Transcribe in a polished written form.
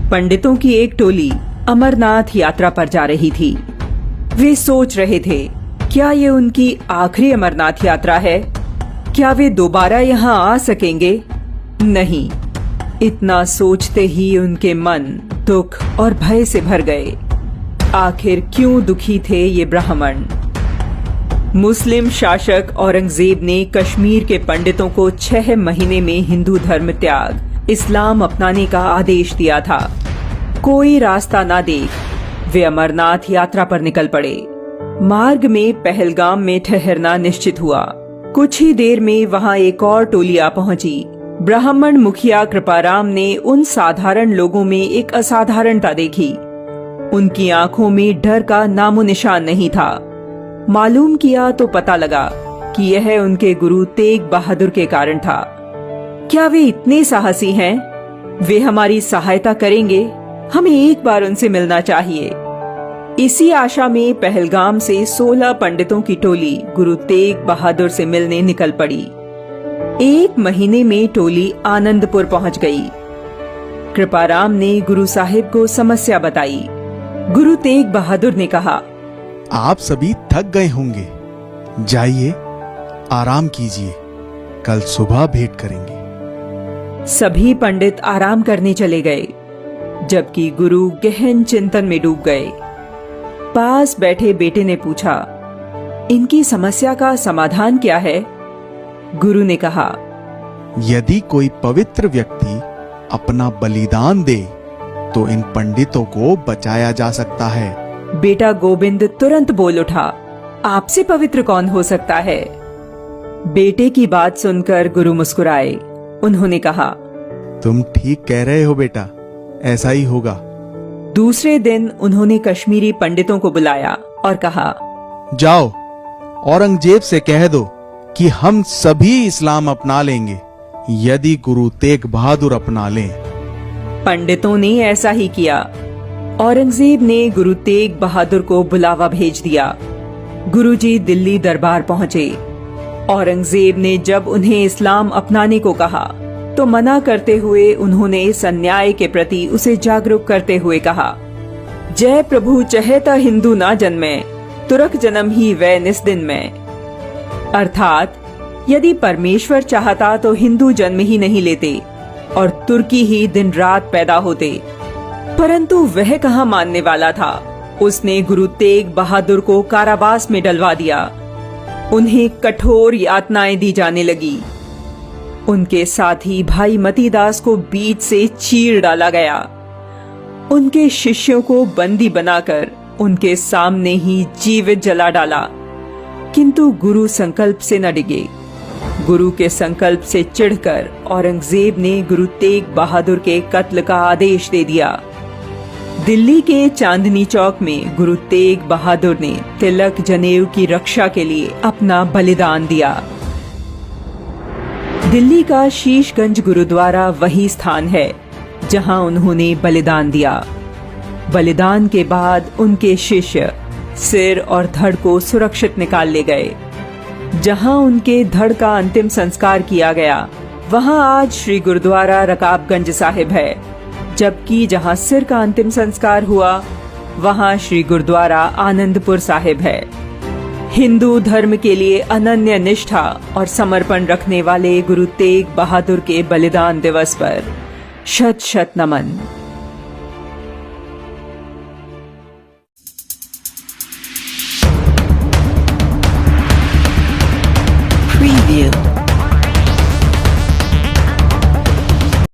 पंडितों की एक टोली अमरनाथ यात्रा पर जा रही थी। वे सोच रहे थे, क्या ये उनकी आखिरी अमरनाथ यात्रा है? क्या वे दोबारा यहाँ आ सकेंगे? नहीं। इतना सोचते ही उनके मन दुख और भय से भर गए। आखिर क्यों दुखी थे ये ब्राह्मण? मुस्लिम शासक औरंगजेब ने कश्मीर के पंडितों को 6 महीने में हिंदू धर्म त्याग, इस्लाम अपनाने का आदेश दिया था। कोई रास्ता ना देख वे अमरनाथ यात्रा पर निकल पड़े। मार्ग में पहलगाम में ठहरना निश्चित हुआ। कुछ ही देर में वहां एक और टोली आ पहुंची। ब्राह्मण मुखिया कृपाराम ने उन साधारण लोगों में एक असाधारणता देखी। उनकी आंखों में डर का नामो निशान नहीं था। मालूम किया तो पता लगा कि यह उनके गुरु तेग बहादुर के कारण था। क्या वे इतने साहसी हैं? वे हमारी सहायता करेंगे? हमें एक बार उनसे मिलना चाहिए। इसी आशा में पहलगाम से 16 पंडितों की टोली गुरु तेग बहादुर से मिलने निकल पड़ी। 1 महीने में टोली आनंदपुर पहुंच गई। कृपाराम ने गुरु साहिब को समस्या बताई। गुरु तेग बहादुर ने कहा, आप सभी थक गए होंगे, जाइए आराम कीजिए, कल सुबह भेंट करेंगे। सभी पंडित आराम करने चले गए, जबकि गुरु गहन चिंतन में डूब गए। पास बैठे बेटे ने पूछा, इनकी समस्या का समाधान क्या है? गुरु ने कहा, यदि कोई पवित्र व्यक्ति अपना बलिदान दे तो इन पंडितों को बचाया जा सकता है। बेटा गोविंद तुरंत बोल उठा, आपसे पवित्र कौन हो सकता है? बेटे की बात सुनकर गुरु मुस्कुराए। उन्होंने कहा, तुम ठीक कह रहे हो बेटा, ऐसा ही होगा। दूसरे दिन उन्होंने कश्मीरी पंडितों को बुलाया और कहा, जाओ औरंगजेब से कह दो कि हम सभी इस्लाम अपना लेंगे यदि गुरु तेग बहादुर अपना लें। पंडितों ने ऐसा ही किया। औरंगजेब ने गुरु तेग बहादुर को बुलावा भेज दिया। गुरुजी दिल्ली दरबार पहुंचे। औरंगजेब ने जब उन्हें इस्लाम अपनाने को कहा तो मना करते हुए उन्होंने इस अन्याय के प्रति उसे जागरूक करते हुए कहा, जय प्रभु चहेता हिंदू ना जन्मे, तुरक जन्म ही वै निस्दिन में। अर्थात यदि परमेश्वर चाहता तो हिंदू जन्म ही नहीं लेते और तुर्की ही दिन रात पैदा होते। परंतु वह कहाँ मानने वाला था। उसने गुरु तेग बहादुर को कारावास में डलवा दिया। उन्हें कठोर यातनाएं दी जाने लगी। उनके साथी भाई मतीदास को बीच से चीर डाला गया। उनके शिष्यों को बंदी बनाकर उनके सामने ही जीवित जला डाला। किंतु गुरु संकल्प से न डिगे। गुरु के संकल्प से चिढ़कर औरंगजेब ने गुरु तेग बहादुर के कत्ल का आदेश दे दिया। दिल्ली के चांदनी चौक में गुरु तेग बहादुर ने तिलक जनेऊ की रक्षा के लिए अपना बलिदान दिया। दिल्ली का शीशगंज गुरुद्वारा वही स्थान है जहां उन्होंने बलिदान दिया। बलिदान के बाद उनके शिष्य सिर और धड़ को सुरक्षित निकाल ले गए। जहां उनके धड़ का अंतिम संस्कार किया गया, वहां आज श्री गुरुद्वारा रकाबगंज साहिब है, जबकि जहां सिर का अंतिम संस्कार हुआ, वहां श्री गुरुद्वारा आनंदपुर साहिब है। हिंदू धर्म के लिए अनन्य निष्ठा और समर्पण रखने वाले गुरु तेग बहादुर के बलिदान दिवस पर शत शत नमन।